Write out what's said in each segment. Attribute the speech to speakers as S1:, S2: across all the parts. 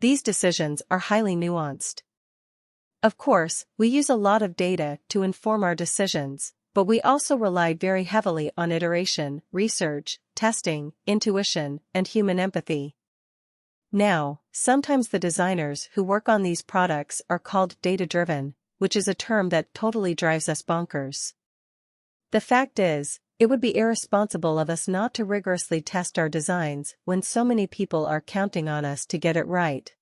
S1: these decisions are highly nuanced. Of course, we use a lot of data to inform our decisions, but we also rely very heavily on iteration, research, testing, intuition, and human empathy. Now, sometimes the designers who work on these products are called data-driven, which is a term that totally drives us bonkers. The fact is, it would be irresponsible of us not to rigorously test our designs when so many people are counting on us to get it right.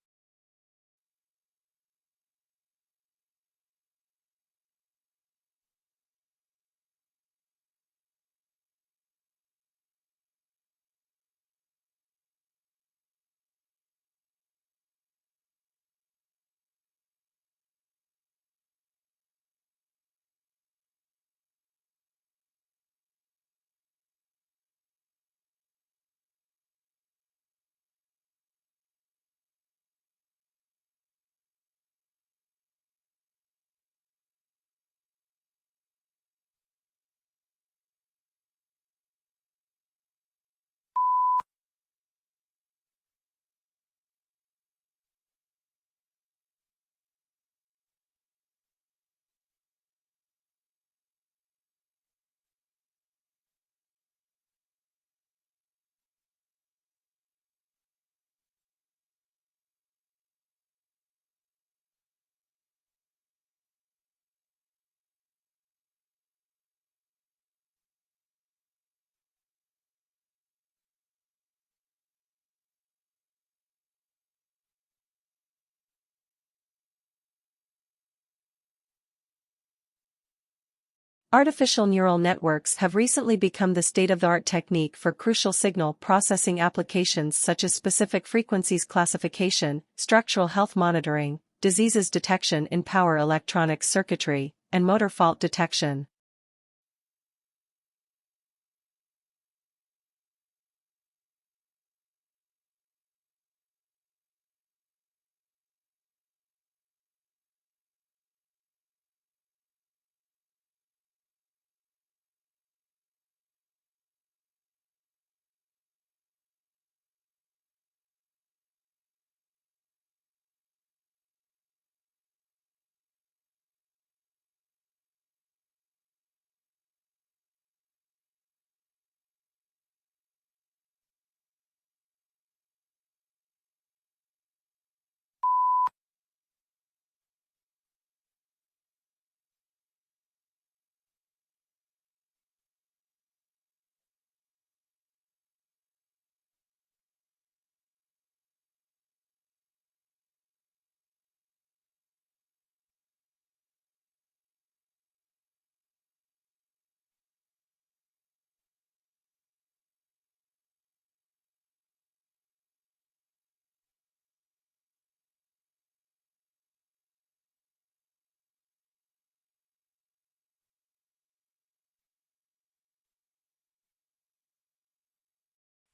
S1: Artificial neural networks have recently become the state-of-the-art technique for crucial signal processing applications such as specific frequencies classification, structural health monitoring, diseases detection in power electronics circuitry, and motor fault detection.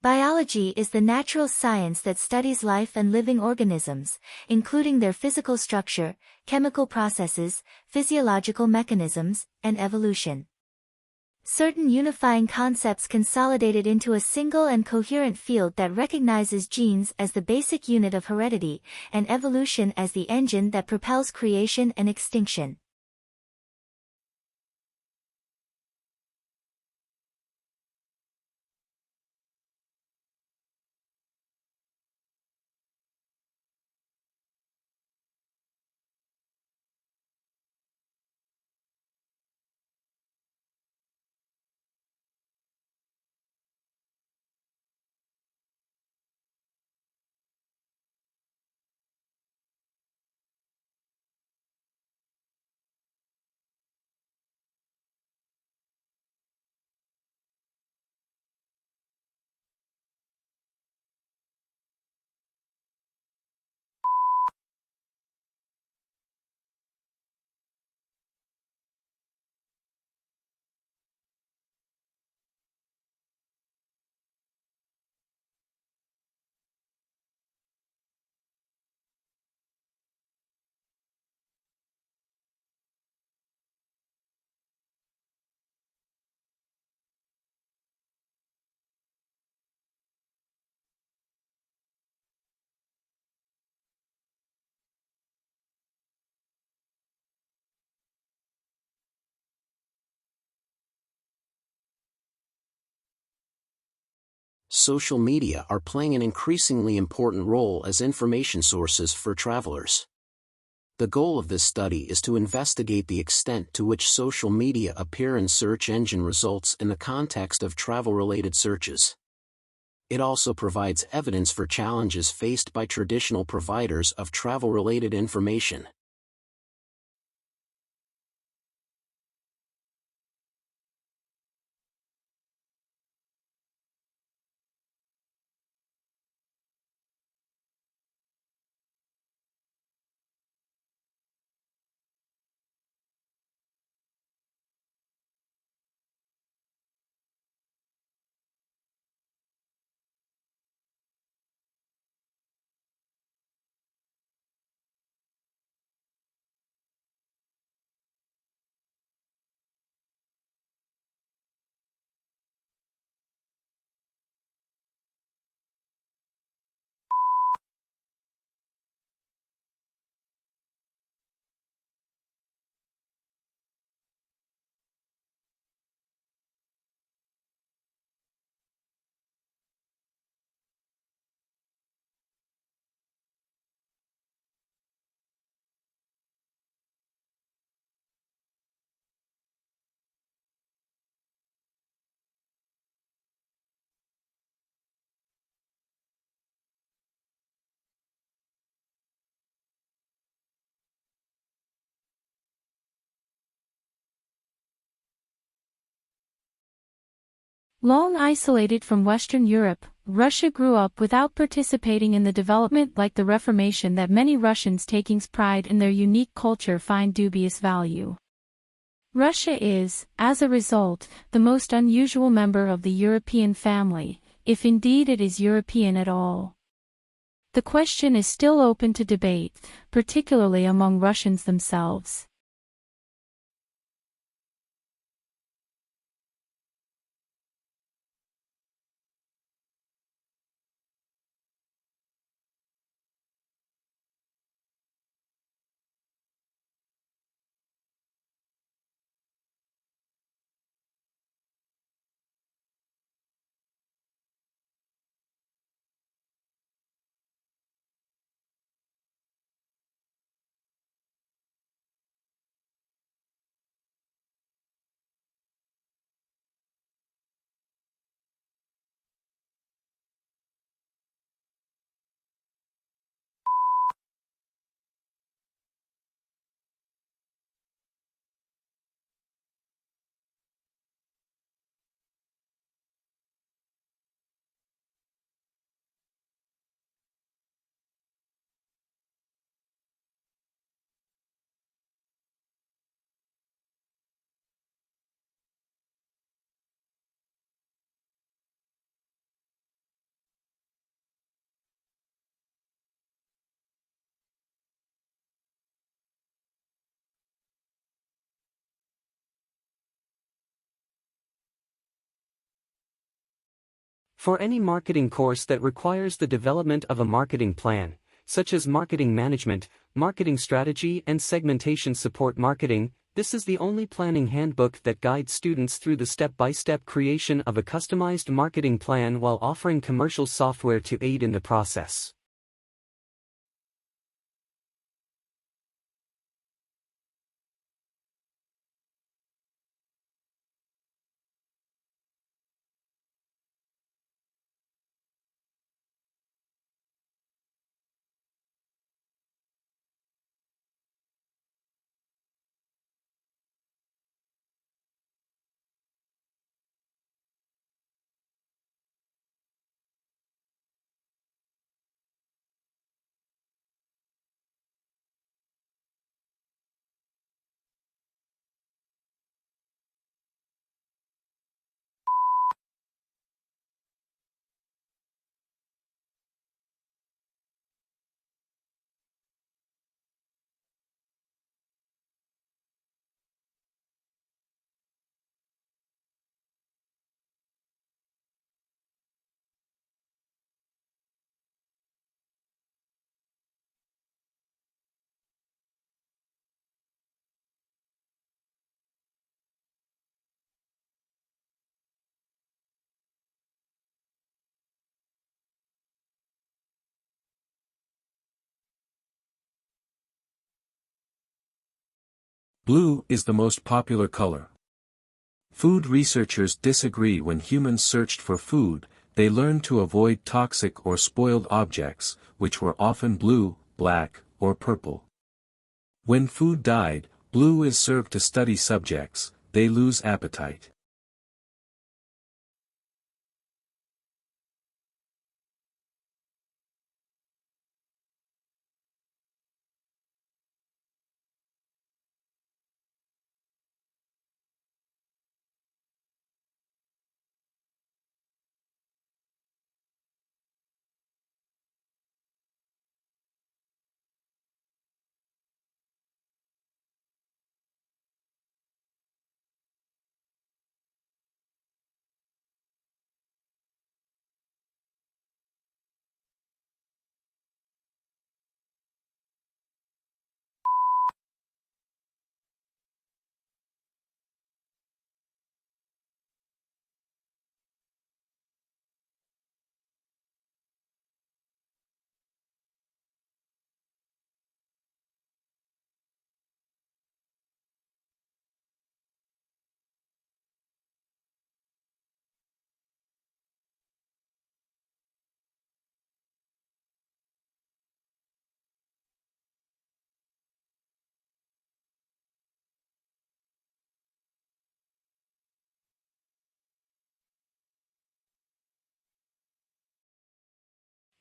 S2: Biology is the natural science that studies life and living organisms, including their physical structure, chemical processes, physiological mechanisms, and evolution. Certain unifying concepts consolidated into a single and coherent field that recognizes genes as the basic unit of heredity, and evolution as the engine that propels creation and extinction.
S3: social media are playing an increasingly important role as information sources for travelers. The goal of this study is to investigate the extent to which social media appear in search engine results in the context of travel-related searches. It also provides evidence for challenges faced by traditional providers of travel-related information.
S4: Long isolated from Western Europe, Russia grew up without participating in the development like the Reformation that many Russians taking pride in their unique culture find dubious value. Russia is, as a result, the most unusual member of the European family, if indeed it is European at all. The question is still open to debate, particularly among Russians themselves.
S5: For any marketing course that requires the development of a marketing plan, such as marketing management, marketing strategy and segmentation support marketing, this is the only planning handbook that guides students through the step-by-step creation of a customized marketing plan while offering commercial software to aid in the process.
S6: Blue is the most popular color. Food researchers disagree. When humans searched for food, they learned to avoid toxic or spoiled objects, which were often blue, black, or purple. When food died, blue is served to study subjects, they lose appetite.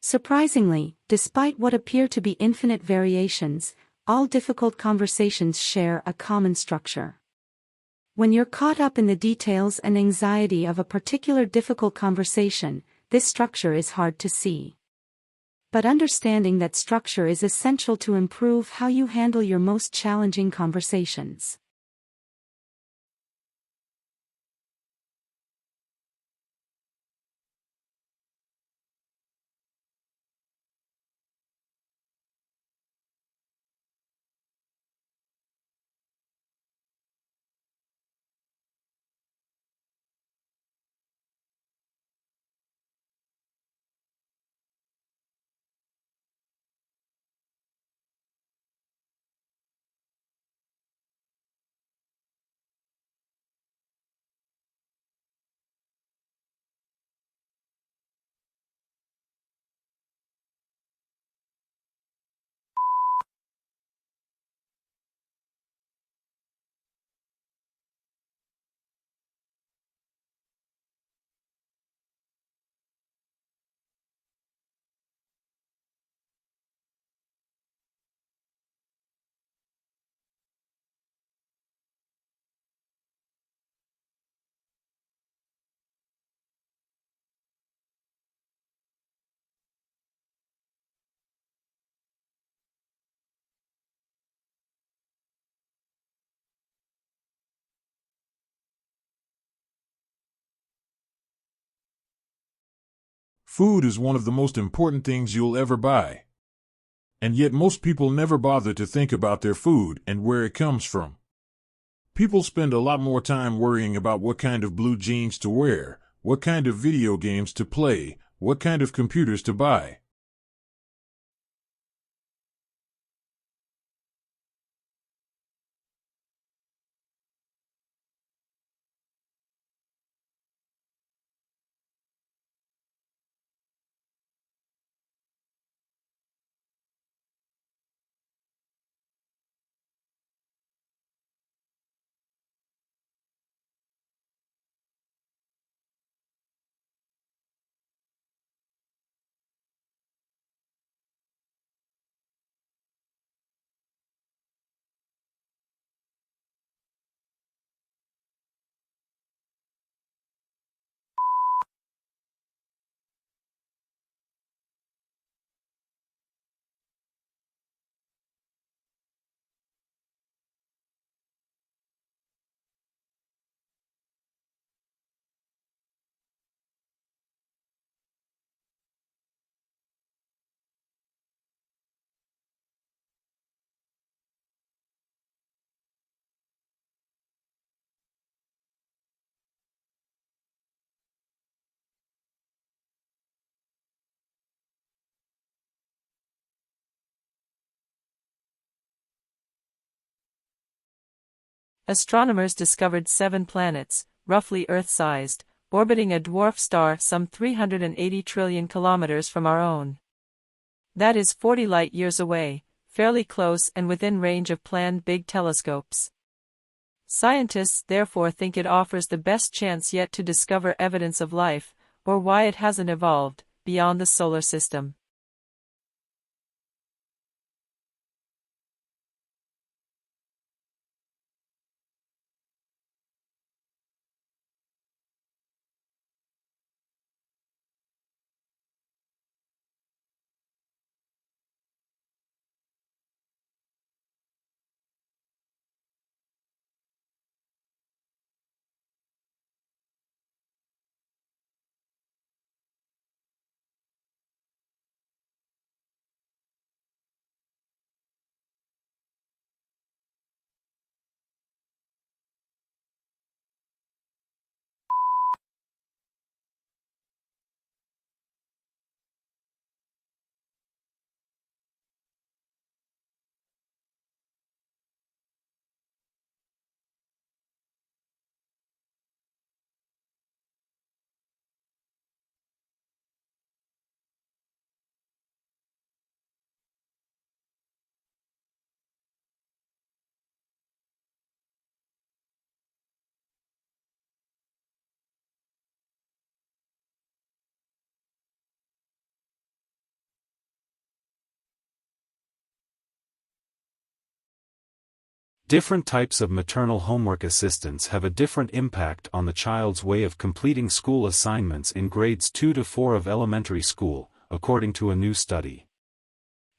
S7: Surprisingly, despite what appear to be infinite variations, all difficult conversations share a common structure. When you're caught up in the details and anxiety of a particular difficult conversation, this structure is hard to see. But understanding that structure is essential to improve how you handle your most challenging conversations.
S8: Food is one of the most important things you'll ever buy. And yet most people never bother to think about their food and where it comes from. People spend a lot more time worrying about what kind of blue jeans to wear, what kind of video games to play, what kind of computers to buy.
S9: astronomers discovered 7 planets, roughly Earth-sized, orbiting a dwarf star some 380 trillion kilometers from our own. That is 40 light-years away, fairly close and within range of planned big telescopes. Scientists therefore think it offers the best chance yet to discover evidence of life, or why it hasn't evolved, beyond the solar system.
S6: Different types of maternal homework assistance have a different impact on the child's way of completing school assignments in grades 2 to 4 of elementary school, according to a new study.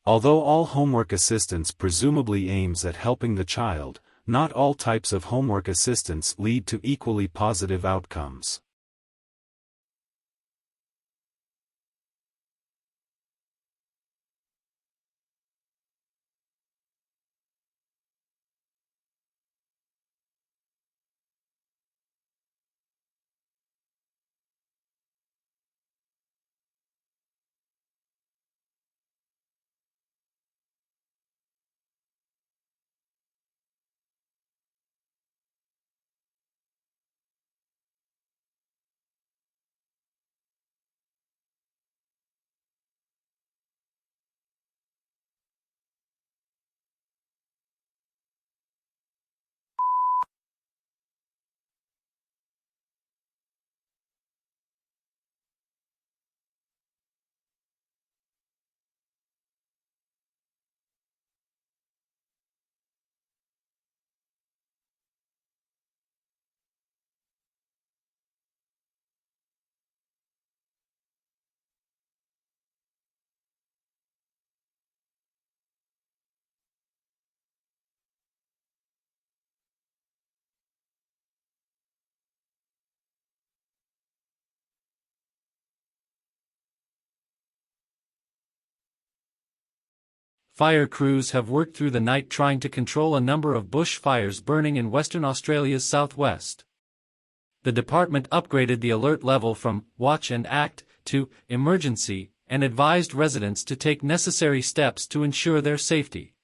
S6: Although all homework assistance presumably aims at helping the child, not all types of homework assistance lead to equally positive outcomes.
S10: Fire crews have worked through the night trying to control a number of bush fires burning in Western Australia's southwest. The department upgraded the alert level from Watch and Act to Emergency and advised residents to take necessary steps to ensure their safety.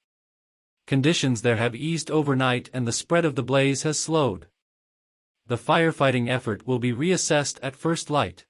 S10: Conditions there have eased overnight and the spread of the blaze has slowed. The firefighting effort will be reassessed at first light.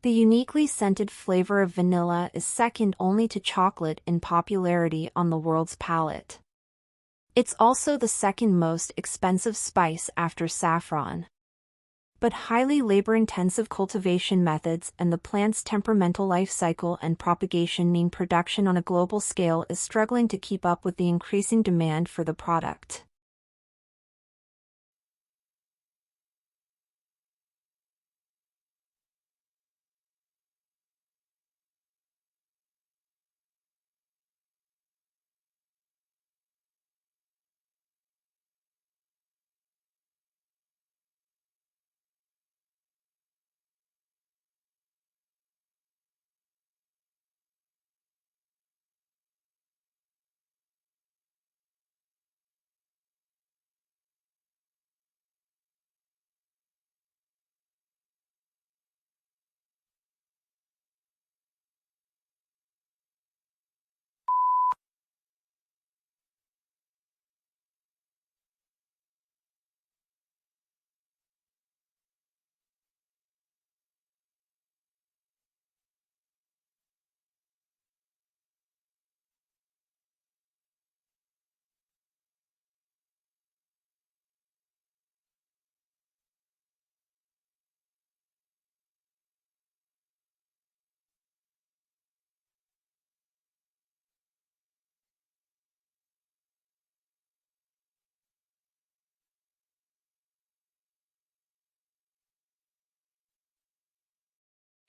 S11: The uniquely scented flavor of vanilla is second only to chocolate in popularity on the world's palate. It's also the second most expensive spice after saffron. But highly labor-intensive cultivation methods and the plant's temperamental life cycle and propagation mean production on a global scale is struggling to keep up with the increasing demand for the product.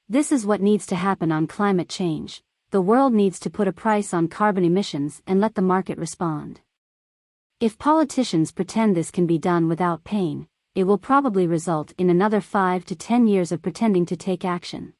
S7: This is what needs to happen on climate change. The world needs to put a price on carbon emissions and let the market respond. If politicians pretend this can be done without pain, it will probably result in another 5 to 10 years of pretending to take action.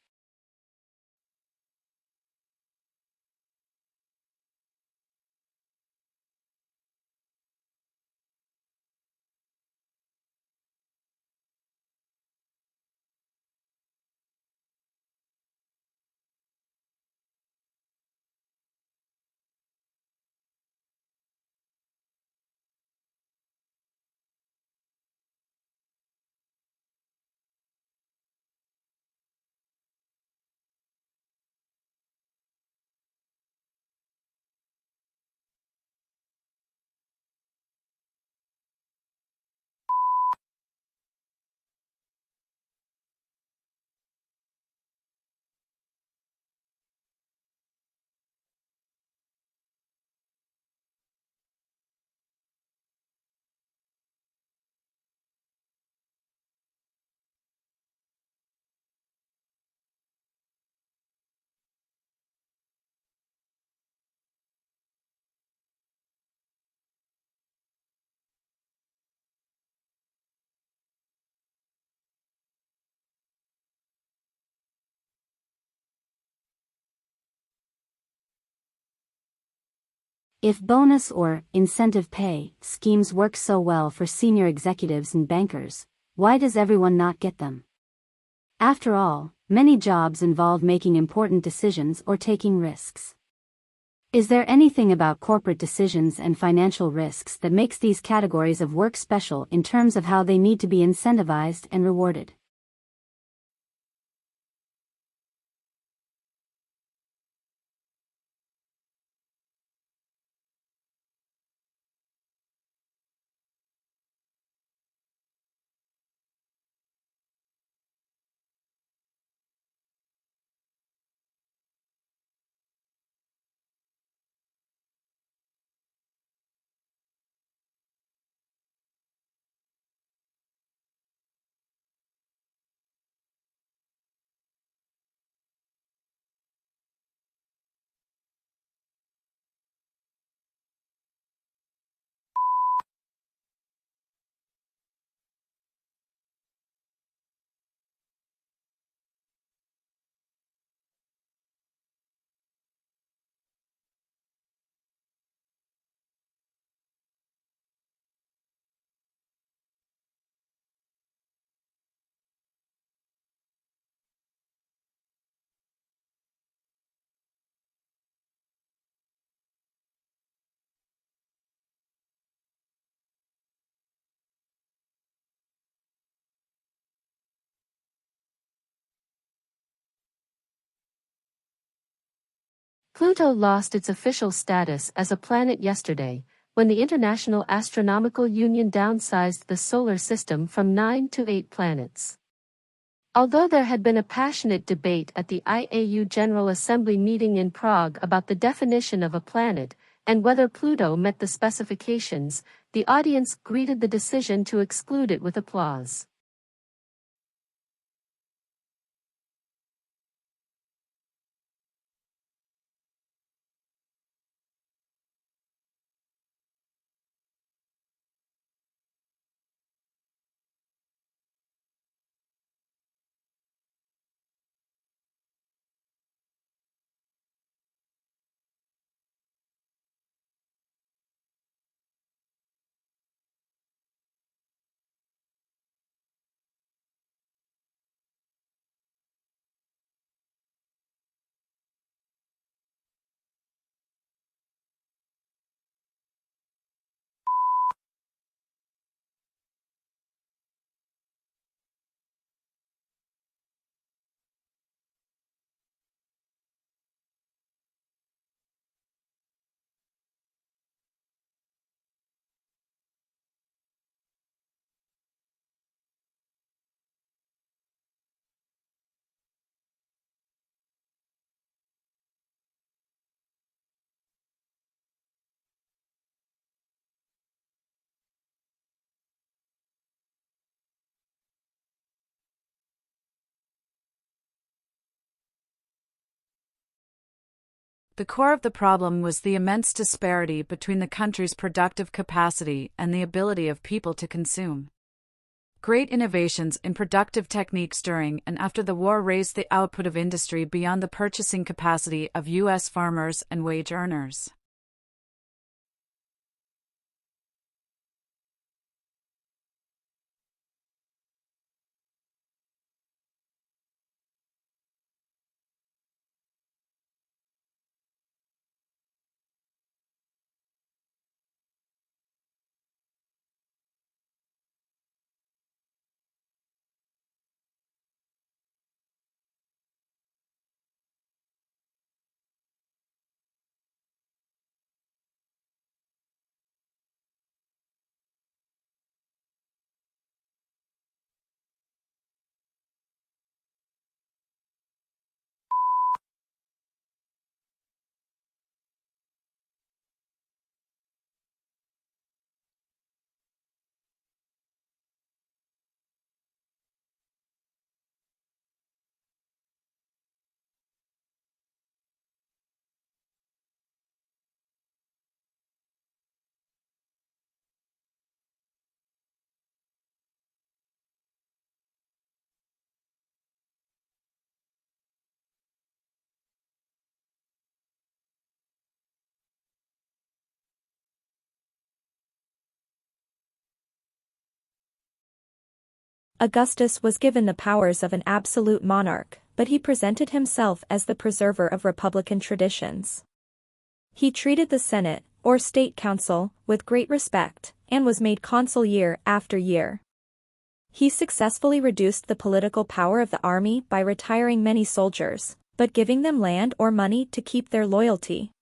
S7: If bonus or incentive pay schemes work so well for senior executives and bankers, why does everyone not get them? After all, many jobs involve making important decisions or taking risks. Is there anything about corporate decisions and financial risks that makes these categories of work special in terms of how they need to be incentivized and rewarded?
S12: Pluto lost its official status as a planet yesterday, when the International Astronomical Union downsized the solar system from 9 to 8 planets. Although there had been a passionate debate at the IAU General Assembly meeting in Prague about the definition of a planet, and whether Pluto met the specifications, the audience greeted the decision to exclude it with applause.
S13: The core of the problem was the immense disparity between the country's productive capacity and the ability of people to consume. Great innovations in productive techniques during and after the war raised the output of industry beyond the purchasing capacity of U.S. farmers and wage earners.
S14: Augustus was given the powers of an absolute monarch, but he presented himself as the preserver of republican traditions. He treated the Senate, or State Council, with great respect, and was made consul year after year. He successfully reduced the political power of the army by retiring many soldiers, but giving them land or money to keep their loyalty.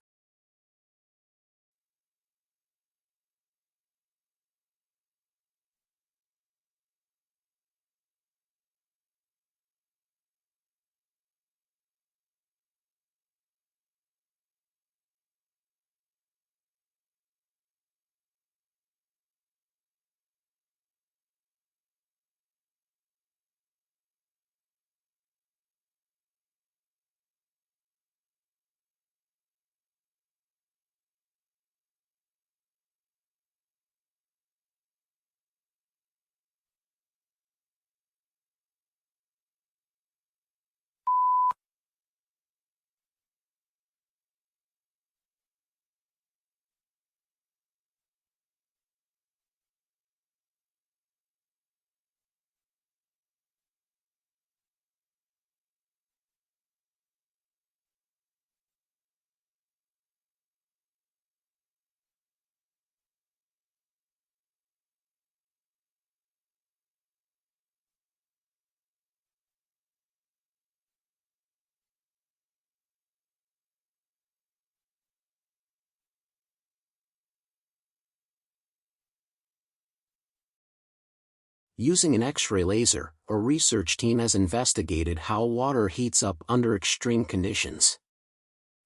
S3: Using an X-ray laser, a research team has investigated how water heats up under extreme conditions.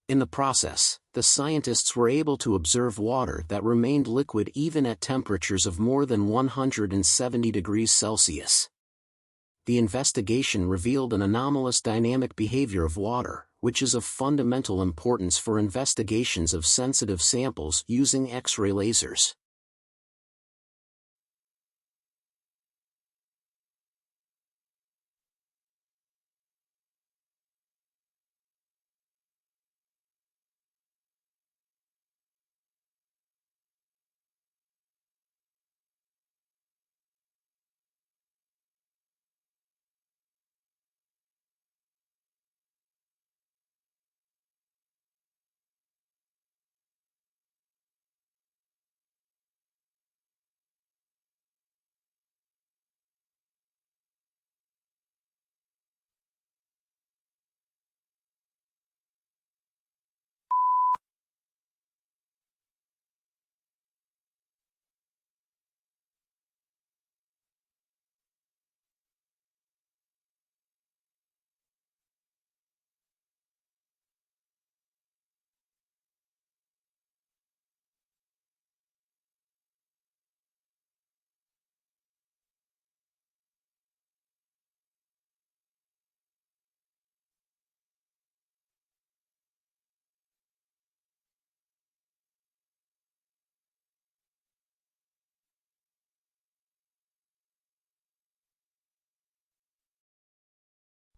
S3: In the process, the scientists were able to observe water that remained liquid even at temperatures of more than 170 degrees Celsius. The investigation revealed an anomalous dynamic behavior of water, which is of fundamental importance for investigations of sensitive samples using X-ray lasers.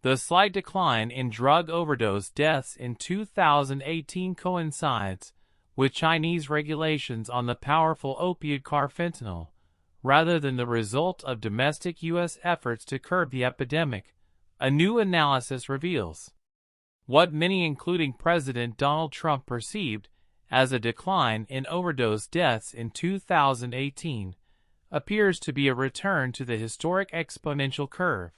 S15: The slight decline in drug overdose deaths in 2018 coincides with Chinese regulations on the powerful opioid carfentanil, rather than the result of domestic U.S. efforts to curb the epidemic, a new analysis reveals. What many, including President Donald Trump, perceived as a decline in overdose deaths in 2018 appears to be a return to the historic exponential curve.